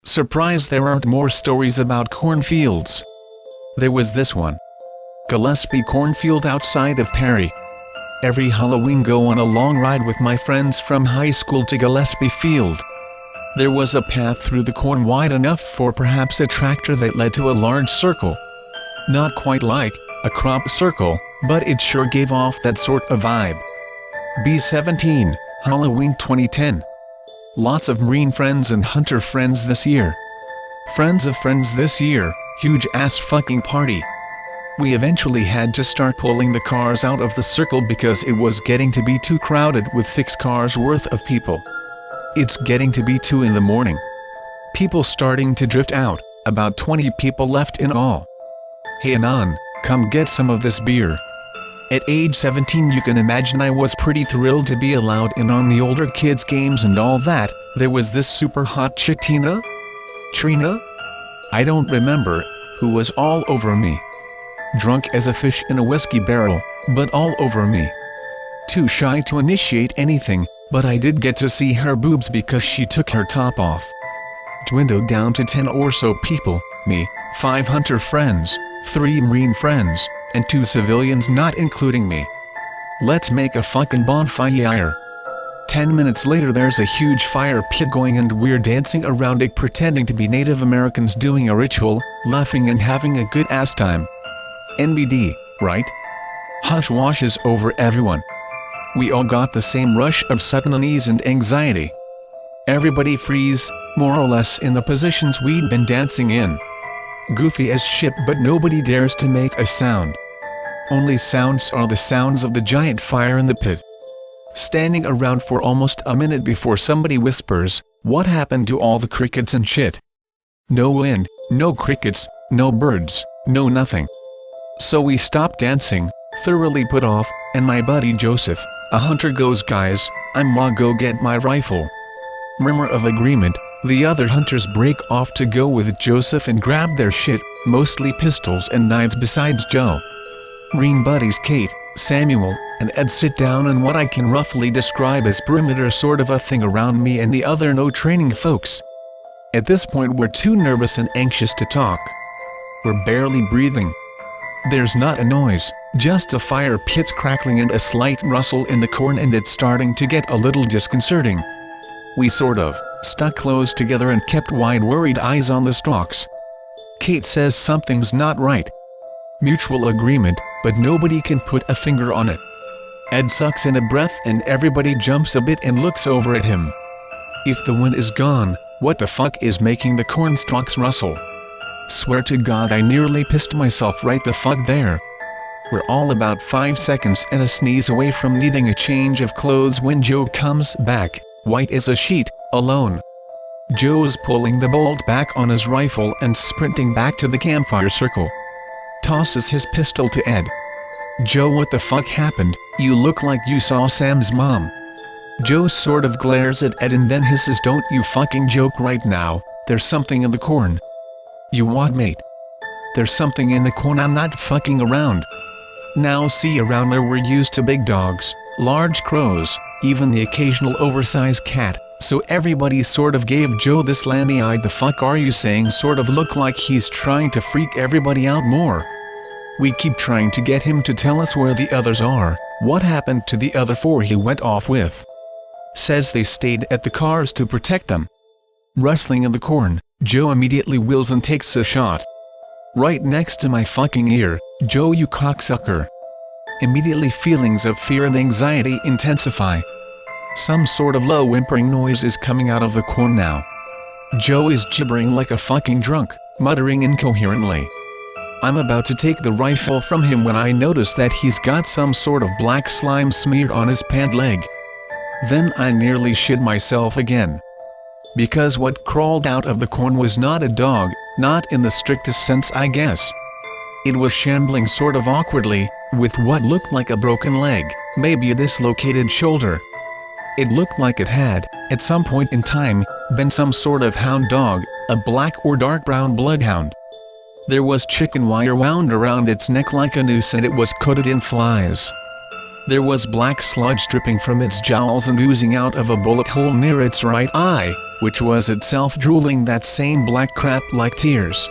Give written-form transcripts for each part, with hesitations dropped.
Surprised there aren't more stories about cornfields. There was this one. Gillespie cornfield outside of Perry. Every Halloween go on a long ride with my friends from high school to Gillespie Field. There was a path through the corn wide enough for perhaps a tractor that led to a large circle. Not quite like a crop circle, but it sure gave off that sort of vibe. B17, Halloween 2010. Lots of Marine friends and Hunter friends this year. Friends of friends this year, huge ass fucking party. We eventually had to start pulling the cars out of the circle because it was getting to be too crowded with 6 cars worth of people. It's getting to be 2 in the morning. People starting to drift out, about 20 people left in all. Hey Anon, come get some of this beer. At age 17 you can imagine I was pretty thrilled to be allowed in on the older kids games and all that. There was this super hot chick Trina? I don't remember, who was all over me. Drunk as a fish in a whiskey barrel, but all over me. Too shy to initiate anything, but I did get to see her boobs because she took her top off. Dwindled down to 10 or so people, me, 5 Hunter friends, 3 Marine friends, and 2 civilians not including me. Let's make a fucking bonfire. 10 minutes later there's a huge fire pit going and we're dancing around it pretending to be Native Americans doing a ritual, laughing and having a good ass time. NBD, right? Hush washes over everyone. We all got the same rush of sudden unease and anxiety. Everybody freeze, more or less in the positions we'd been dancing in. Goofy as shit but nobody dares to make a sound. Only sounds are the sounds of the giant fire in the pit. Standing around for almost a minute before somebody whispers, "What happened to all the crickets and shit?" No wind, no crickets, no birds, no nothing. So we stopped dancing, thoroughly put off, and my buddy Joseph, a hunter goes, "Guys, I'ma go get my rifle." Murmur of agreement, the other hunters break off to go with Joseph and grab their shit, mostly pistols and knives besides Joe. Marine buddies Kate, Samuel, and Ed sit down in what I can roughly describe as perimeter sort of a thing around me and the other no-training folks. At this point we're too nervous and anxious to talk. We're barely breathing. There's not a noise, just a fire pit's crackling and a slight rustle in the corn and it's starting to get a little disconcerting. We sort of stuck close together and kept wide worried eyes on the stalks. Kate says something's not right. Mutual agreement, but nobody can put a finger on it. Ed sucks in a breath and everybody jumps a bit and looks over at him. If the wind is gone, what the fuck is making the corn stalks rustle? Swear to God I nearly pissed myself right the fuck there. We're all about 5 seconds and a sneeze away from needing a change of clothes when Joe comes back, white as a sheet, alone. Joe's pulling the bolt back on his rifle and sprinting back to the campfire circle. Tosses his pistol to Ed. "Joe, what the fuck happened? You look like you saw Sam's mom." Joe sort of glares at Ed and then hisses, "Don't you fucking joke right now, there's something in the corn." "You what, mate?" "There's something in the corn, I'm not fucking around." Now see, around there we're used to big dogs, large crows, even the occasional oversized cat, so everybody sort of gave Joe this landy-eyed "the fuck are you saying" sort of look, like he's trying to freak everybody out more. We keep trying to get him to tell us where the others are, what happened to the other 4 he went off with. Says they stayed at the cars to protect them. Rustling in the corn, Joe immediately wheels and takes a shot. Right next to my fucking ear. "Joe, you cocksucker." Immediately feelings of fear and anxiety intensify. Some sort of low whimpering noise is coming out of the corn now. Joe is gibbering like a fucking drunk, muttering incoherently. I'm about to take the rifle from him when I notice that he's got some sort of black slime smeared on his pant leg. Then I nearly shit myself again. Because what crawled out of the corn was not a dog, not in the strictest sense I guess. It was shambling sort of awkwardly, with what looked like a broken leg, maybe a dislocated shoulder. It looked like it had, at some point in time, been some sort of hound dog, a black or dark brown bloodhound. There was chicken wire wound around its neck like a noose and it was coated in flies. There was black sludge dripping from its jowls and oozing out of a bullet hole near its right eye, which was itself drooling that same black crap like tears.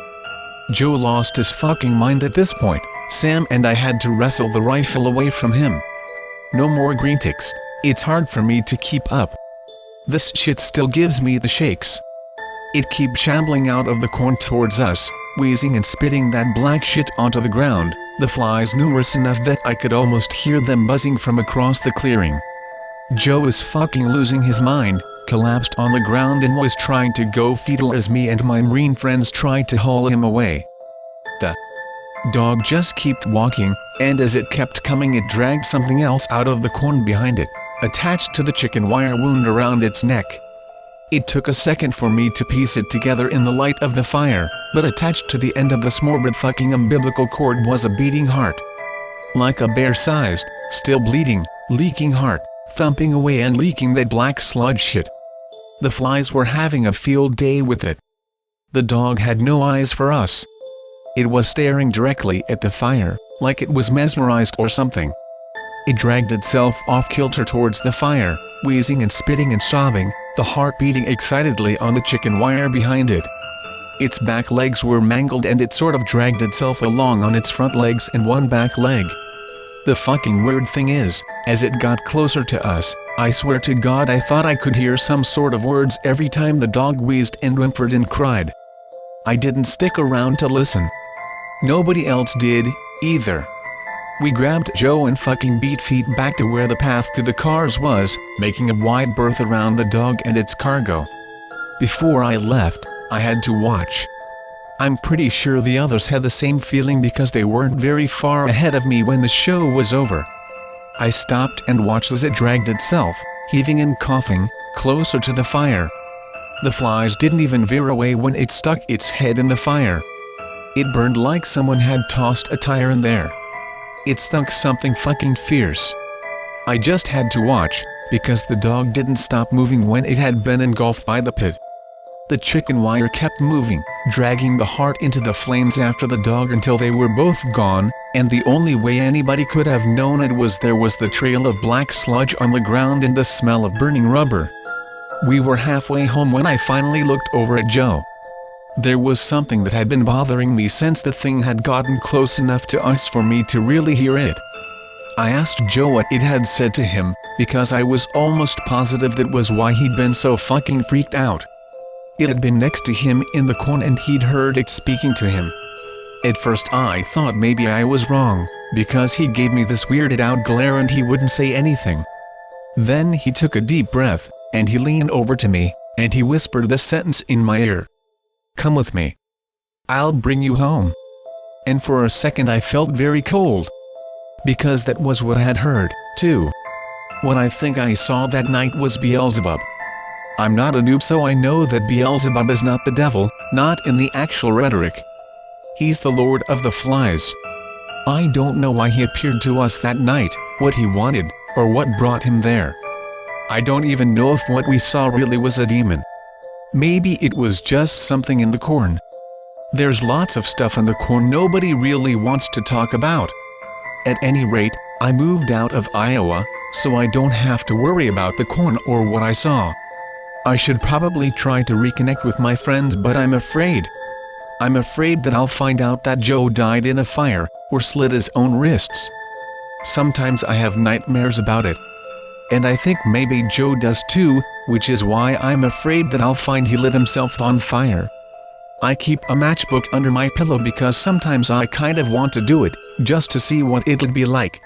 Joe lost his fucking mind at this point. Sam and I had to wrestle the rifle away from him. No more green ticks, it's hard for me to keep up. This shit still gives me the shakes. It keeps shambling out of the corn towards us, wheezing and spitting that black shit onto the ground, the flies numerous enough that I could almost hear them buzzing from across the clearing. Joe is fucking losing his mind, collapsed on the ground and was trying to go fetal as me and my marine friends tried to haul him away. The dog just kept walking, and as it kept coming it dragged something else out of the corn behind it, attached to the chicken wire wound around its neck. It took a second for me to piece it together in the light of the fire, but attached to the end of this morbid fucking umbilical cord was a beating heart. Like a bear-sized, still bleeding, leaking heart, thumping away and leaking that black sludge shit. The flies were having a field day with it. The dog had no eyes for us. It was staring directly at the fire, like it was mesmerized or something. It dragged itself off kilter towards the fire, wheezing and spitting and sobbing, the heart beating excitedly on the chicken wire behind it. Its back legs were mangled and it sort of dragged itself along on its front legs and one back leg. The fucking weird thing is, as it got closer to us, I swear to God I thought I could hear some sort of words every time the dog wheezed and whimpered and cried. I didn't stick around to listen. Nobody else did, either. We grabbed Joe and fucking beat feet back to where the path to the cars was, making a wide berth around the dog and its cargo. Before I left, I had to watch. I'm pretty sure the others had the same feeling because they weren't very far ahead of me when the show was over. I stopped and watched as it dragged itself, heaving and coughing, closer to the fire. The flies didn't even veer away when it stuck its head in the fire. It burned like someone had tossed a tire in there. It stunk something fucking fierce. I just had to watch, because the dog didn't stop moving when it had been engulfed by the pit. The chicken wire kept moving, dragging the heart into the flames after the dog until they were both gone, and the only way anybody could have known it was there was the trail of black sludge on the ground and the smell of burning rubber. We were halfway home when I finally looked over at Joe. There was something that had been bothering me since the thing had gotten close enough to us for me to really hear it. I asked Joe what it had said to him, because I was almost positive that was why he'd been so fucking freaked out. It had been next to him in the corn and he'd heard it speaking to him. At first I thought maybe I was wrong, because he gave me this weirded out glare and he wouldn't say anything. Then he took a deep breath, and he leaned over to me, and he whispered this sentence in my ear. "Come with me. I'll bring you home." And for a second I felt very cold. Because that was what I had heard, too. What I think I saw that night was Beelzebub. I'm not a noob, so I know that Beelzebub is not the devil, not in the actual rhetoric. He's the Lord of the Flies. I don't know why he appeared to us that night, what he wanted, or what brought him there. I don't even know if what we saw really was a demon. Maybe it was just something in the corn. There's lots of stuff in the corn nobody really wants to talk about. At any rate, I moved out of Iowa, so I don't have to worry about the corn or what I saw. I should probably try to reconnect with my friends, but I'm afraid. I'm afraid that I'll find out that Joe died in a fire, or slit his own wrists. Sometimes I have nightmares about it. And I think maybe Joe does too, which is why I'm afraid that I'll find he lit himself on fire. I keep a matchbook under my pillow because sometimes I kind of want to do it, just to see what it'll be like.